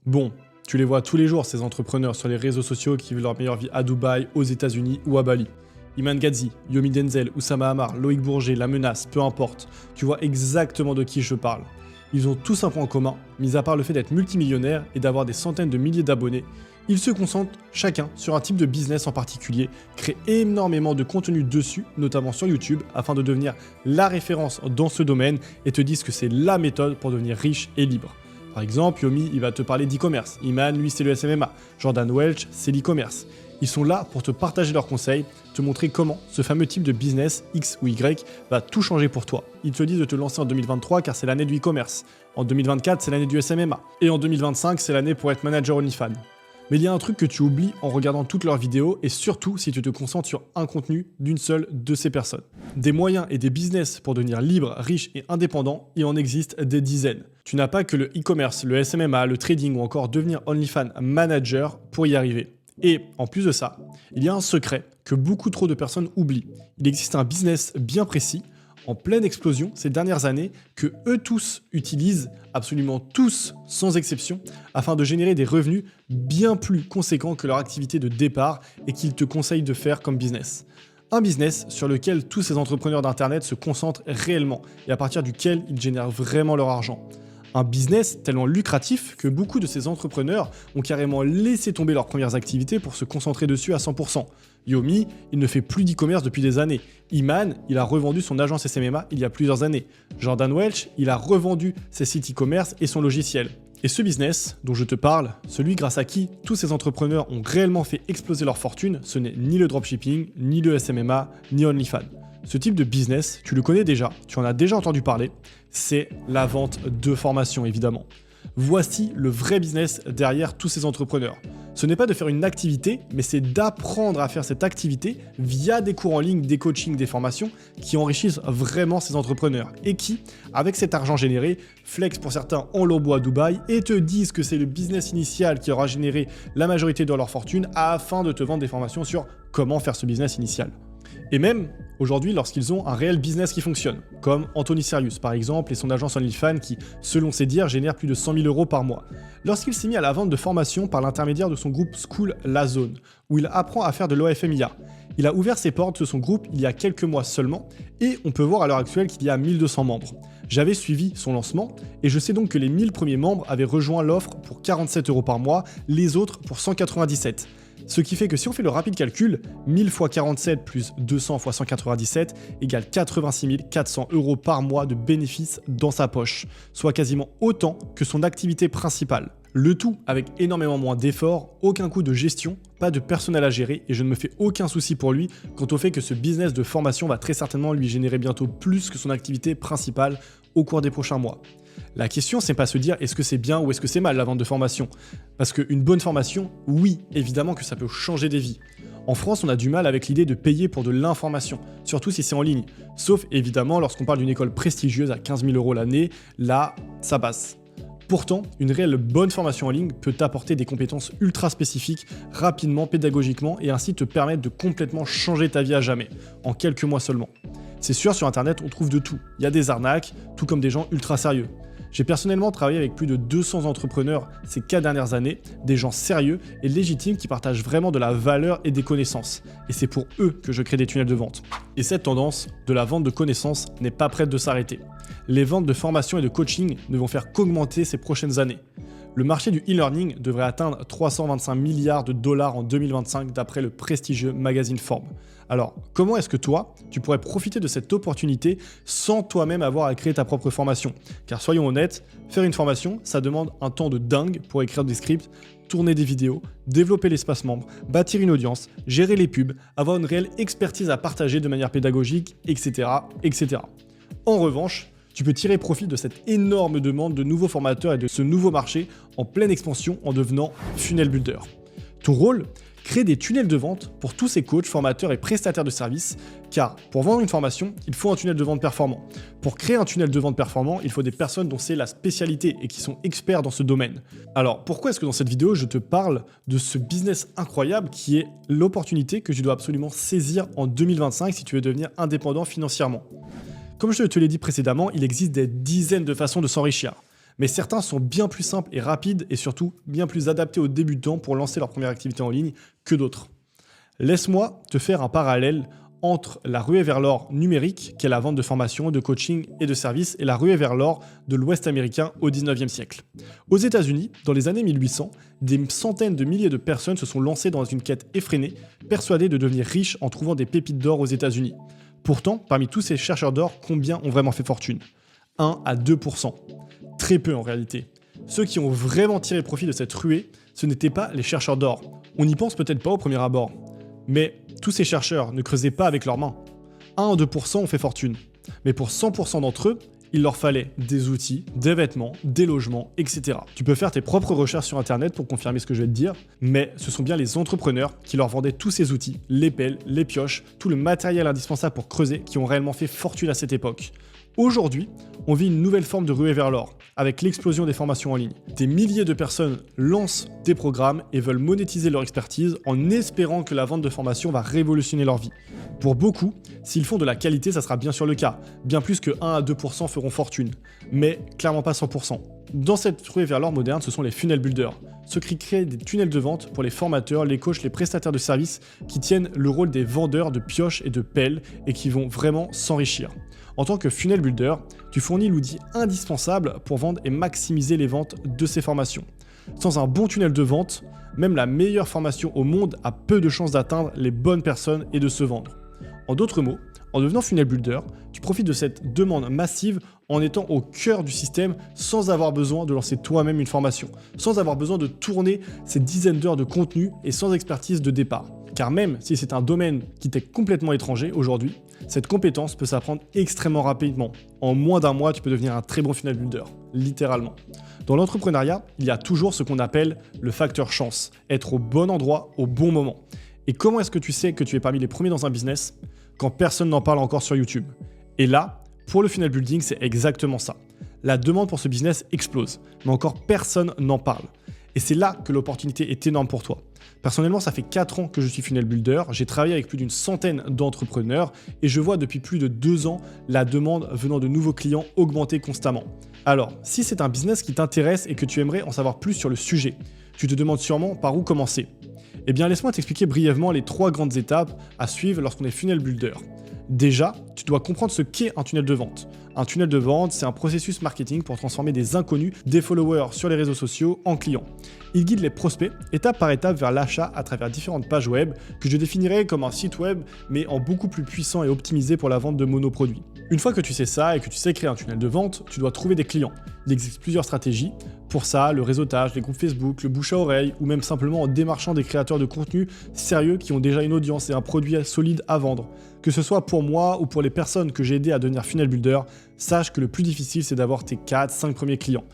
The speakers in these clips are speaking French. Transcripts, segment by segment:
Bon, tu les vois tous les jours, ces entrepreneurs sur les réseaux sociaux qui vivent leur meilleure vie à Dubaï, aux États-Unis ou à Bali. Iman Gadzhi, Yomi Denzel, Oussama Hamar, Loïc Bourget, La Menace, peu importe, tu vois exactement de qui je parle. Ils ont tous un point en commun, mis à part le fait d'être multimillionnaires et d'avoir des centaines de milliers d'abonnés. Ils se concentrent chacun sur un type de business en particulier, créent énormément de contenu dessus, notamment sur YouTube, afin de devenir la référence dans ce domaine et te disent que c'est la méthode pour devenir riche et libre. Par exemple, Yomi, il va te parler d'e-commerce. Iman, lui, c'est le SMMA. Jordan Welch, c'est l'e-commerce. Ils sont là pour te partager leurs conseils, te montrer comment ce fameux type de business, X ou Y, va tout changer pour toi. Ils te disent de te lancer en 2023 car c'est l'année du e-commerce. En 2024, c'est l'année du SMMA. Et en 2025, c'est l'année pour être manager OnlyFans. Mais il y a un truc que tu oublies en regardant toutes leurs vidéos et surtout si tu te concentres sur un contenu d'une seule de ces personnes. Des moyens et des business pour devenir libre, riche et indépendant, il en existe des dizaines. Tu n'as pas que le e-commerce, le SMMA, le trading ou encore devenir OnlyFans manager pour y arriver. Et en plus de ça, il y a un secret que beaucoup trop de personnes oublient. Il existe un business bien précis, en pleine explosion ces dernières années, que eux tous utilisent, absolument tous sans exception, afin de générer des revenus bien plus conséquents que leur activité de départ et qu'ils te conseillent de faire comme business. Un business sur lequel tous ces entrepreneurs d'internet se concentrent réellement et à partir duquel ils génèrent vraiment leur argent. Un business tellement lucratif que beaucoup de ces entrepreneurs ont carrément laissé tomber leurs premières activités pour se concentrer dessus à 100%. Yomi, il ne fait plus d'e-commerce depuis des années. Iman, il a revendu son agence SMMA il y a plusieurs années. Jordan Welch, il a revendu ses sites e-commerce et son logiciel. Et ce business dont je te parle, celui grâce à qui tous ces entrepreneurs ont réellement fait exploser leur fortune, ce n'est ni le dropshipping, ni le SMMA, ni OnlyFans. Ce type de business, tu le connais déjà, tu en as déjà entendu parler, c'est la vente de formation évidemment. Voici le vrai business derrière tous ces entrepreneurs. Ce n'est pas de faire une activité, mais c'est d'apprendre à faire cette activité via des cours en ligne, des coachings, des formations qui enrichissent vraiment ces entrepreneurs et qui, avec cet argent généré, flex pour certains en lambeaux à Dubaï et te disent que c'est le business initial qui aura généré la majorité de leur fortune afin de te vendre des formations sur comment faire ce business initial. Et même, aujourd'hui, lorsqu'ils ont un réel business qui fonctionne, comme Anthony Serious par exemple et son agence OnlyFans qui, selon ses dires, génère plus de 100 000 € par mois. Lorsqu'il s'est mis à la vente de formations par l'intermédiaire de son groupe School La Zone, où il apprend à faire de l'OFMIA. Il a ouvert ses portes de son groupe il y a quelques mois seulement, et on peut voir à l'heure actuelle qu'il y a 1200 membres. J'avais suivi son lancement, et je sais donc que les 1000 premiers membres avaient rejoint l'offre pour 47 € par mois, les autres pour 197. Ce qui fait que si on fait le rapide calcul, 1000 x 47 plus 200 x 197 égale 86 400 € par mois de bénéfices dans sa poche, soit quasiment autant que son activité principale. Le tout avec énormément moins d'efforts, aucun coût de gestion, pas de personnel à gérer et je ne me fais aucun souci pour lui quant au fait que ce business de formation va très certainement lui générer bientôt plus que son activité principale au cours des prochains mois. La question, c'est pas se dire est-ce que c'est bien ou est-ce que c'est mal la vente de formation. Parce qu'une bonne formation, oui, évidemment que ça peut changer des vies. En France, on a du mal avec l'idée de payer pour de l'information, surtout si c'est en ligne. Sauf évidemment lorsqu'on parle d'une école prestigieuse à 15 000 € l'année, là, ça passe. Pourtant, une réelle bonne formation en ligne peut t'apporter des compétences ultra spécifiques, rapidement, pédagogiquement, et ainsi te permettre de complètement changer ta vie à jamais, en quelques mois seulement. C'est sûr, sur internet, on trouve de tout. Il y a des arnaques, tout comme des gens ultra sérieux. J'ai personnellement travaillé avec plus de 200 entrepreneurs ces 4 dernières années, des gens sérieux et légitimes qui partagent vraiment de la valeur et des connaissances. Et c'est pour eux que je crée des tunnels de vente. Et cette tendance de la vente de connaissances n'est pas prête de s'arrêter. Les ventes de formation et de coaching ne vont faire qu'augmenter ces prochaines années. Le marché du e-learning devrait atteindre 325 milliards de dollars en 2025 d'après le prestigieux magazine Forbes. Alors, comment est-ce que toi, tu pourrais profiter de cette opportunité sans toi-même avoir à créer ta propre formation? Car soyons honnêtes, faire une formation, ça demande un temps de dingue pour écrire des scripts, tourner des vidéos, développer l'espace membre, bâtir une audience, gérer les pubs, avoir une réelle expertise à partager de manière pédagogique, etc., etc. En revanche, tu peux tirer profit de cette énorme demande de nouveaux formateurs et de ce nouveau marché en pleine expansion en devenant funnel builder. Ton rôle, créer des tunnels de vente pour tous ces coachs, formateurs et prestataires de services, car pour vendre une formation, il faut un tunnel de vente performant. Pour créer un tunnel de vente performant, il faut des personnes dont c'est la spécialité et qui sont experts dans ce domaine. Alors pourquoi est-ce que dans cette vidéo, je te parle de ce business incroyable qui est l'opportunité que tu dois absolument saisir en 2025 si tu veux devenir indépendant financièrement? Comme je te l'ai dit précédemment, il existe des dizaines de façons de s'enrichir. Mais certains sont bien plus simples et rapides et surtout bien plus adaptés aux débutants pour lancer leur première activité en ligne que d'autres. Laisse-moi te faire un parallèle entre la ruée vers l'or numérique, qui est la vente de formation, de coaching et de services, et la ruée vers l'or de l'Ouest américain au 19e siècle. Aux États-Unis, dans les années 1800, des centaines de milliers de personnes se sont lancées dans une quête effrénée, persuadées de devenir riches en trouvant des pépites d'or aux États-Unis. Pourtant, parmi tous ces chercheurs d'or, combien ont vraiment fait fortune ? 1 à 2%. Très peu en réalité. Ceux qui ont vraiment tiré profit de cette ruée, ce n'étaient pas les chercheurs d'or. On n'y pense peut-être pas au premier abord. Mais tous ces chercheurs ne creusaient pas avec leurs mains. 1 à 2% ont fait fortune. Mais pour 100% d'entre eux, il leur fallait des outils, des vêtements, des logements, etc. Tu peux faire tes propres recherches sur Internet pour confirmer ce que je vais te dire, mais ce sont bien les entrepreneurs qui leur vendaient tous ces outils, les pelles, les pioches, tout le matériel indispensable pour creuser, qui ont réellement fait fortune à cette époque. Aujourd'hui, on vit une nouvelle forme de ruée vers l'or, avec l'explosion des formations en ligne. Des milliers de personnes lancent des programmes et veulent monétiser leur expertise en espérant que la vente de formation va révolutionner leur vie. Pour beaucoup, s'ils font de la qualité, ça sera bien sûr le cas. Bien plus que 1 à 2% feront fortune, mais clairement pas 100%. Dans cette ruée vers l'or moderne, ce sont les funnel builders, ceux qui créent des tunnels de vente pour les formateurs, les coachs, les prestataires de services qui tiennent le rôle des vendeurs de pioches et de pelles et qui vont vraiment s'enrichir. En tant que funnel builder, tu fournis l'outil indispensable pour vendre et maximiser les ventes de ces formations. Sans un bon tunnel de vente, même la meilleure formation au monde a peu de chances d'atteindre les bonnes personnes et de se vendre. En d'autres mots, en devenant funnel builder, tu profites de cette demande massive en étant au cœur du système sans avoir besoin de lancer toi-même une formation, sans avoir besoin de tourner ces dizaines d'heures de contenu et sans expertise de départ. Car même si c'est un domaine qui t'est complètement étranger aujourd'hui, cette compétence peut s'apprendre extrêmement rapidement. En moins d'un mois, tu peux devenir un très bon funnel builder, littéralement. Dans l'entrepreneuriat, il y a toujours ce qu'on appelle le facteur chance, être au bon endroit au bon moment. Et comment est-ce que tu sais que tu es parmi les premiers dans un business quand personne n'en parle encore sur YouTube? Et là, pour le funnel building, c'est exactement ça. La demande pour ce business explose, mais encore personne n'en parle. Et c'est là que l'opportunité est énorme pour toi. Personnellement, ça fait 4 ans que je suis funnel builder, j'ai travaillé avec plus d'une centaine d'entrepreneurs et je vois depuis plus de 2 ans la demande venant de nouveaux clients augmenter constamment. Alors, si c'est un business qui t'intéresse et que tu aimerais en savoir plus sur le sujet, tu te demandes sûrement par où commencer. Eh bien, laisse-moi t'expliquer brièvement les 3 grandes étapes à suivre lorsqu'on est funnel builder. Déjà, tu dois comprendre ce qu'est un tunnel de vente. Un tunnel de vente, c'est un processus marketing pour transformer des inconnus, des followers sur les réseaux sociaux en clients. Il guide les prospects étape par étape vers l'achat à travers différentes pages web que je définirais comme un site web mais en beaucoup plus puissant et optimisé pour la vente de monoproduits. Une fois que tu sais ça et que tu sais créer un tunnel de vente, tu dois trouver des clients. Il existe plusieurs stratégies. Pour ça, le réseautage, les groupes Facebook, le bouche à oreille ou même simplement en démarchant des créateurs de contenu sérieux qui ont déjà une audience et un produit solide à vendre. Que ce soit pour moi ou pour les personnes que j'ai aidées à devenir funnel builder, sache que le plus difficile c'est d'avoir tes 4-5 premiers clients.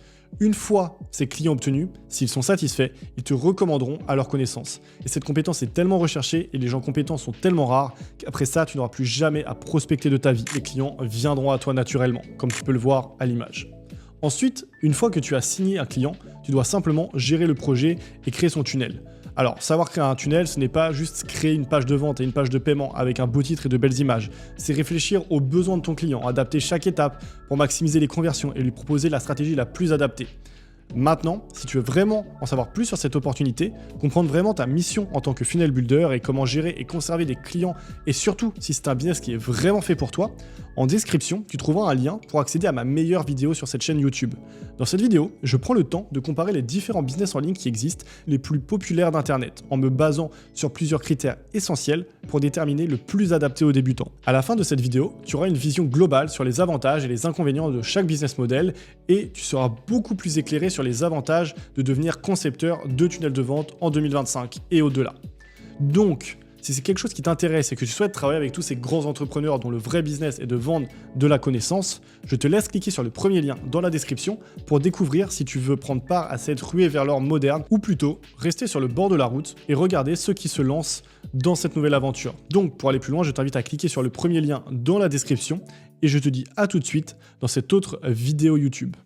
Une fois ces clients obtenus, s'ils sont satisfaits, ils te recommanderont à leur connaissance. Et cette compétence est tellement recherchée et les gens compétents sont tellement rares qu'après ça, tu n'auras plus jamais à prospecter de ta vie. Les clients viendront à toi naturellement, comme tu peux le voir à l'image. Ensuite, une fois que tu as signé un client, tu dois simplement gérer le projet et créer son tunnel. Alors, savoir créer un tunnel, ce n'est pas juste créer une page de vente et une page de paiement avec un beau titre et de belles images. C'est réfléchir aux besoins de ton client, adapter chaque étape pour maximiser les conversions et lui proposer la stratégie la plus adaptée. Maintenant, si tu veux vraiment en savoir plus sur cette opportunité, comprendre vraiment ta mission en tant que funnel builder et comment gérer et conserver des clients et surtout si c'est un business qui est vraiment fait pour toi, en description, tu trouveras un lien pour accéder à ma meilleure vidéo sur cette chaîne YouTube. Dans cette vidéo, je prends le temps de comparer les différents business en ligne qui existent, les plus populaires d'Internet, en me basant sur plusieurs critères essentiels pour déterminer le plus adapté aux débutants. À la fin de cette vidéo, tu auras une vision globale sur les avantages et les inconvénients de chaque business model et tu seras beaucoup plus éclairé sur les avantages de devenir concepteur de tunnels de vente en 2025 et au-delà. Donc, si c'est quelque chose qui t'intéresse et que tu souhaites travailler avec tous ces grands entrepreneurs dont le vrai business est de vendre de la connaissance, je te laisse cliquer sur le premier lien dans la description pour découvrir si tu veux prendre part à cette ruée vers l'or moderne ou plutôt rester sur le bord de la route et regarder ceux qui se lancent dans cette nouvelle aventure. Donc pour aller plus loin, je t'invite à cliquer sur le premier lien dans la description et je te dis à tout de suite dans cette autre vidéo YouTube.